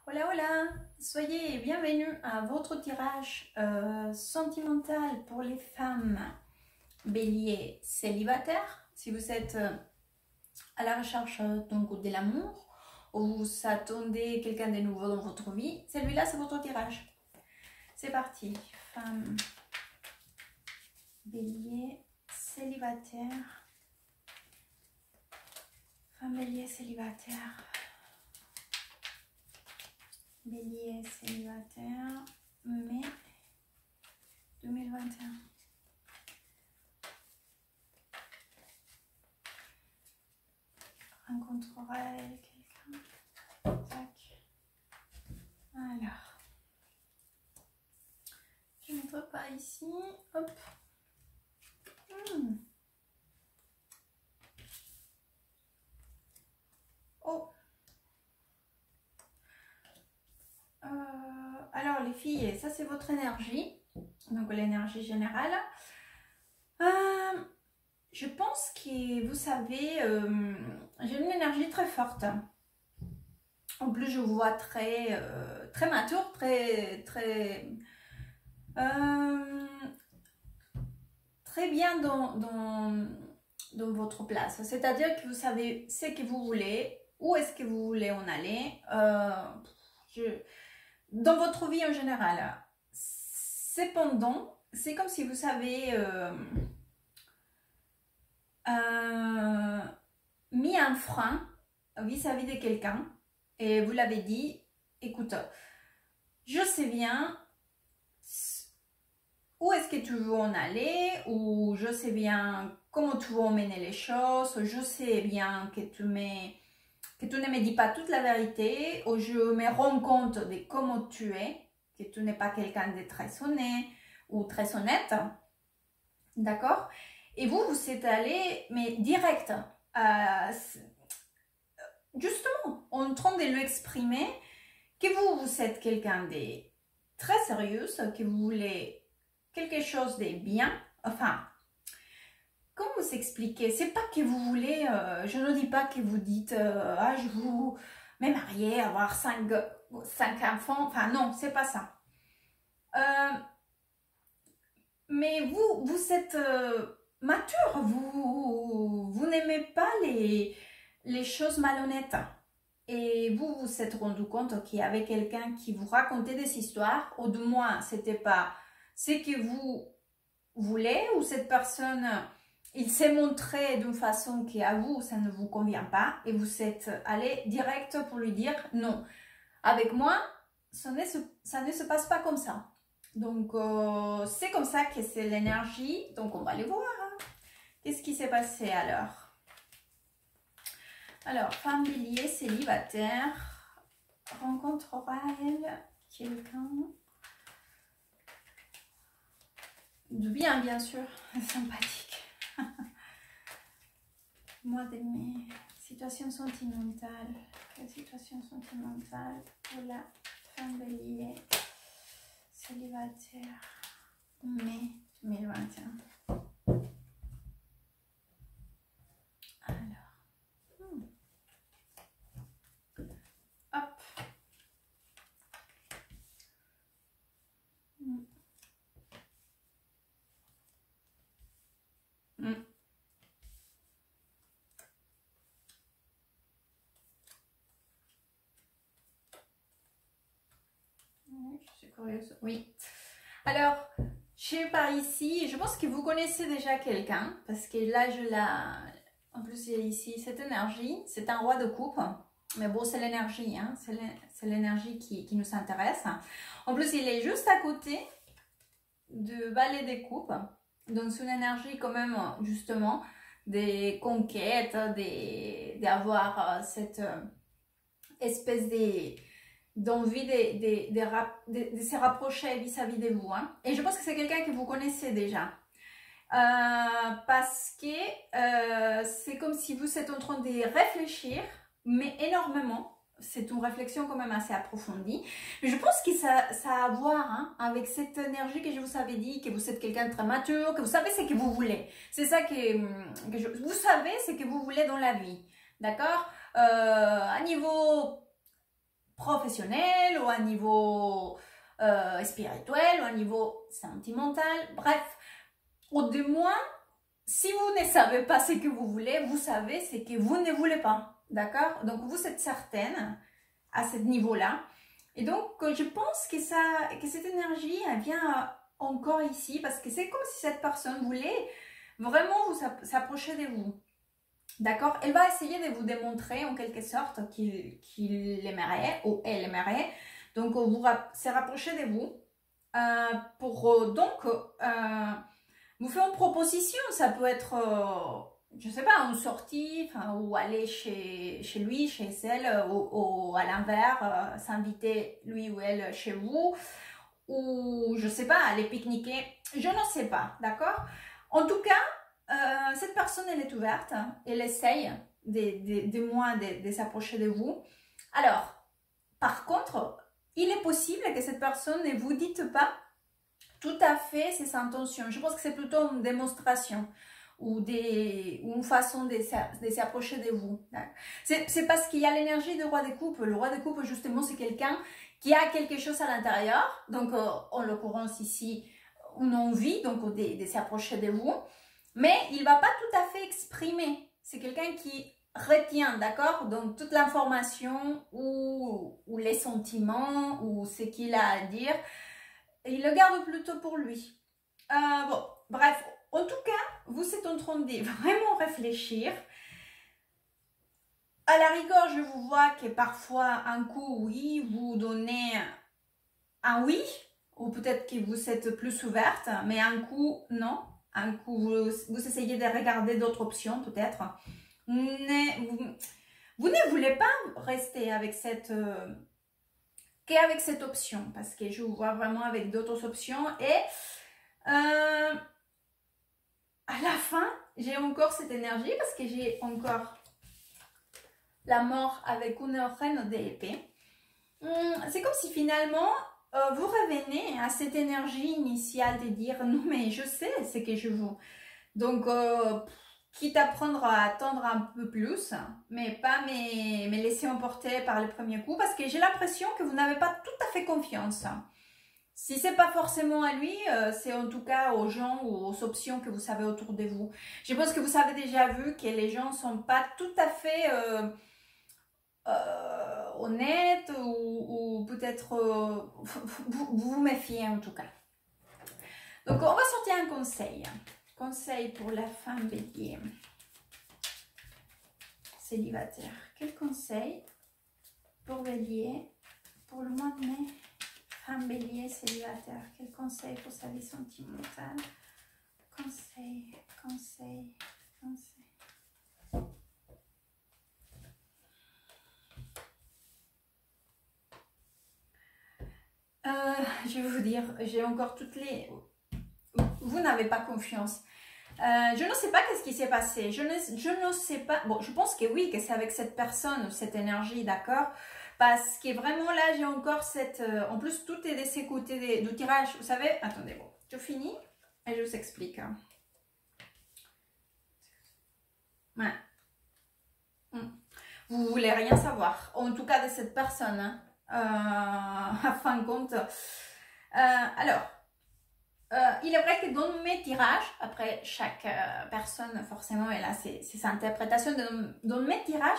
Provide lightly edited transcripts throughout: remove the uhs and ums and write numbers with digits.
Hola, hola! Soyez bienvenus à votre tirage sentimental pour les femmes bélier célibataires. Si vous êtes à la recherche donc, de l'amour ou vous attendez quelqu'un de nouveau dans votre vie, celui-là c'est votre tirage. C'est parti. Femme bélier célibataire. Femme bélier célibataire. Bélier célibataire, mai 2021. Rencontrera-t-elle quelqu'un? Tac. Alors, je ne montre pas ici. Hop. Oh. Alors les filles, ça c'est votre énergie, donc l'énergie générale. Je pense que vous savez, j'ai une énergie très forte. En plus, je vous vois très mature, très bien dans votre place. C'est-à-dire que vous savez ce que vous voulez, où est-ce que vous voulez en aller. Dans votre vie en général. Cependant, c'est comme si vous savez mis un frein vis-à-vis de quelqu'un et vous l'avez dit, écoute, je sais bien où est-ce que tu veux en aller, ou je sais bien comment tu veux emmener les choses, je sais bien que tu ne me dis pas toute la vérité, ou je me rends compte de comment tu es, que tu n'es pas quelqu'un de très honnête ou très honnête, d'accord? Et vous êtes allé, mais direct, justement, en train de lui exprimer que vous êtes quelqu'un de très sérieux, que vous voulez quelque chose de bien, enfin, comment vous expliquer? C'est pas que vous voulez, je ne dis pas que vous dites, ah, je vous me marier, avoir 5 enfants, enfin non, c'est pas ça. Mais vous êtes mature, vous n'aimez pas les choses malhonnêtes. Et vous vous êtes rendu compte qu'il y avait quelqu'un qui vous racontait des histoires, ou du moins, c'était pas ce que vous voulez, ou cette personne, il s'est montré d'une façon qui à vous, ça ne vous convient pas, et vous êtes allé direct pour lui dire non. Avec moi, ça ne se passe pas comme ça. Donc, c'est comme ça que c'est l'énergie. Donc, on va aller voir. Hein. Qu'est-ce qui s'est passé alors? Alors, femme bélier célibataire, rencontrera-elle quelqu'un de bien, bien sûr, sympathique. Mois de mai, situation sentimentale. Quelle situation sentimentale pour la femme bélier célibataire, mai 2021. Alors, hop. Je suis curieuse. Oui. Alors, je sais par ici, je pense que vous connaissez déjà quelqu'un, parce que là, en plus, il y a ici cette énergie, c'est un roi de coupe, mais bon, c'est l'énergie, hein, c'est l'énergie qui nous intéresse. En plus, il est juste à côté de valet des coupes, donc c'est une énergie quand même, justement, des conquêtes, d'avoir cette espèce d'envie de se rapprocher vis-à-vis de vous. Hein. Et je pense que c'est quelqu'un que vous connaissez déjà. Parce que c'est comme si vous êtes en train de réfléchir, mais énormément. C'est une réflexion quand même assez approfondie. Mais je pense que ça a à voir hein, avec cette énergie que je vous avais dit, que vous êtes quelqu'un de très mature, que vous savez ce que vous voulez. C'est ça vous savez ce que vous voulez dans la vie. D'accord? À niveau professionnel ou à un niveau spirituel ou à un niveau sentimental, bref. Ou du moins, si vous ne savez pas ce que vous voulez, vous savez ce que vous ne voulez pas, d'accord? Donc vous êtes certaine à ce niveau-là. Et donc je pense que cette énergie, elle vient encore ici parce que c'est comme si cette personne voulait vraiment s'approcher de vous. D'accord? Elle va essayer de vous démontrer en quelque sorte qu'il aimerait ou elle aimerait. Donc, se rapprocher de vous pour vous faire une proposition. Ça peut être, je ne sais pas, une sortie ou aller chez lui, chez elle ou à l'inverse, s'inviter lui ou elle chez vous ou je ne sais pas, aller pique-niquer. Je ne sais pas, d'accord? En tout cas, cette personne, elle est ouverte, elle essaye de s'approcher de vous. Alors, par contre, il est possible que cette personne ne vous dise pas tout à fait ses intentions. Je pense que c'est plutôt une démonstration ou une façon de s'approcher de vous. C'est parce qu'il y a l'énergie du roi des coupes. Le roi des coupes, justement, c'est quelqu'un qui a quelque chose à l'intérieur. Donc, en l'occurrence ici, une envie donc, de s'approcher de vous. Mais il ne va pas tout à fait exprimer. C'est quelqu'un qui retient, d'accord? Donc, toute l'information ou les sentiments ou ce qu'il a à dire, il le garde plutôt pour lui. Bon, bref, en tout cas, vous êtes en train de vraiment réfléchir. À la rigueur, je vous vois que parfois, un coup, oui, vous donnez un oui, ou peut-être que vous êtes plus ouverte, mais un coup, non. Un coup, vous essayez de regarder d'autres options, peut-être. Vous ne voulez pas rester avec qu'avec cette option, parce que je vous vois vraiment avec d'autres options. Et à la fin, j'ai encore cette énergie, parce que j'ai encore la mort avec une reine d'épée. C'est comme si finalement, vous revenez à cette énergie initiale de dire non mais je sais ce que je veux. Donc, quitte à attendre un peu plus, mais pas me laisser emporter par le premier coup parce que j'ai l'impression que vous n'avez pas tout à fait confiance. Si c'est pas forcément à lui, c'est en tout cas aux gens ou aux options que vous savez autour de vous. Je pense que vous avez déjà vu que les gens sont pas tout à fait honnête ou peut-être vous méfiez en tout cas. Donc on va sortir un conseil. Conseil pour la femme bélier. Célibataire. Quel conseil pour bélier pour le mois de mai? Femme bélier célibataire. Quel conseil pour sa vie sentimentale? Conseil, conseil, conseil. Je vais vous dire, j'ai encore toutes les... Vous n'avez pas confiance. Je ne sais pas qu'est-ce qui s'est passé. Je ne sais pas. Bon, je pense que oui, que c'est avec cette personne, cette énergie, d'accord? Parce que vraiment là, j'ai encore cette... en plus, tout est de ces côtés du tirage. Vous savez, attendez, bon, je finis et je vous explique. Ouais. Vous voulez rien savoir. En tout cas, de cette personne. Hein. À fin de compte. Alors, il est vrai que dans mes tirages, après chaque personne forcément elle a ses interprétations, dans mes tirages,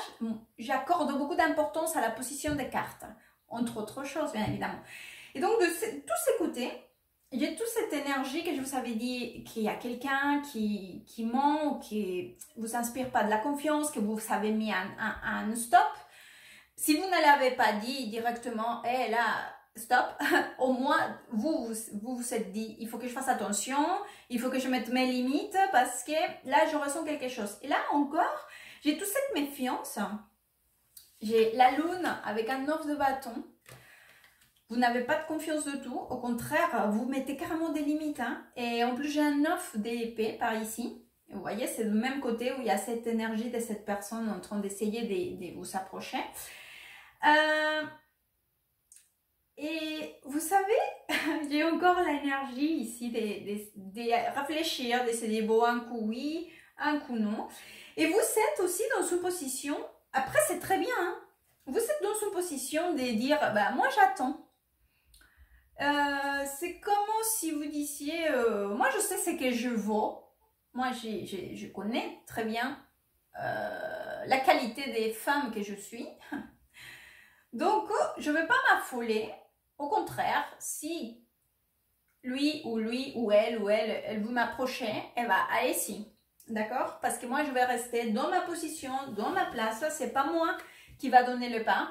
j'accorde beaucoup d'importance à la position des cartes, entre autres choses bien évidemment. Et donc de tous ces côtés, j'ai toute cette énergie que je vous avais dit qu'il y a quelqu'un qui ment ou qui vous inspire pas de la confiance, que vous avez mis un stop. Si vous ne l'avez pas dit directement, hé là, stop, au moins vous vous êtes dit, il faut que je fasse attention, il faut que je mette mes limites parce que là je ressens quelque chose. Et là encore, j'ai toute cette méfiance. J'ai la lune avec un 9 de bâton. Vous n'avez pas de confiance du tout, au contraire, vous mettez carrément des limites. Hein. Et en plus j'ai un 9 d'épée par ici. Et vous voyez, c'est le même côté où il y a cette énergie de cette personne en train d'essayer de vous approcher. Et vous savez, j'ai encore l'énergie ici de réfléchir, d'essayer bon, un coup oui, un coup non. Et vous êtes aussi dans une position, après c'est très bien, hein, vous êtes dans une position de dire, bah, moi j'attends. C'est comme si vous disiez, moi je sais ce que je vaux. Moi je connais très bien la qualité des femmes que je suis. Donc je ne vais pas m'affoler. Au contraire, si lui ou elle vous m'approcher, eh ben, allez-y. D'accord? Parce que moi je vais rester dans ma position, dans ma place. C'est pas moi qui va donner le pas.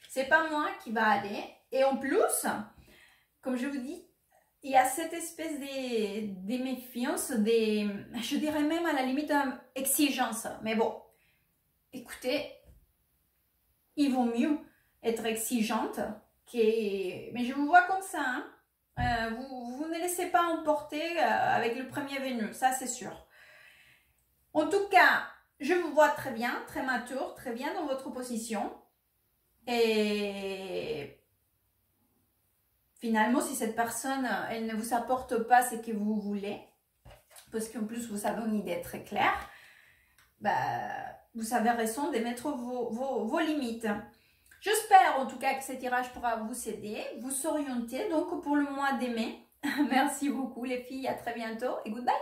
C'est pas moi qui va aller. Et en plus, comme je vous dis, il y a cette espèce de méfiance, je dirais même à la limite exigence. Mais bon, écoutez, il vaut mieux être exigeante mais je vous vois comme ça. Hein. Vous ne laissez pas emporter avec le premier venu, ça c'est sûr. En tout cas, je vous vois très bien, très mature, très bien dans votre position. Et finalement, si cette personne, elle ne vous apporte pas ce que vous voulez, parce qu'en plus, vous avez une idée très claire, bah, vous avez raison de mettre vos limites. J'espère en tout cas que ce tirage pourra vous aider, vous orienter donc pour le mois de mai. Merci beaucoup les filles, à très bientôt et goodbye.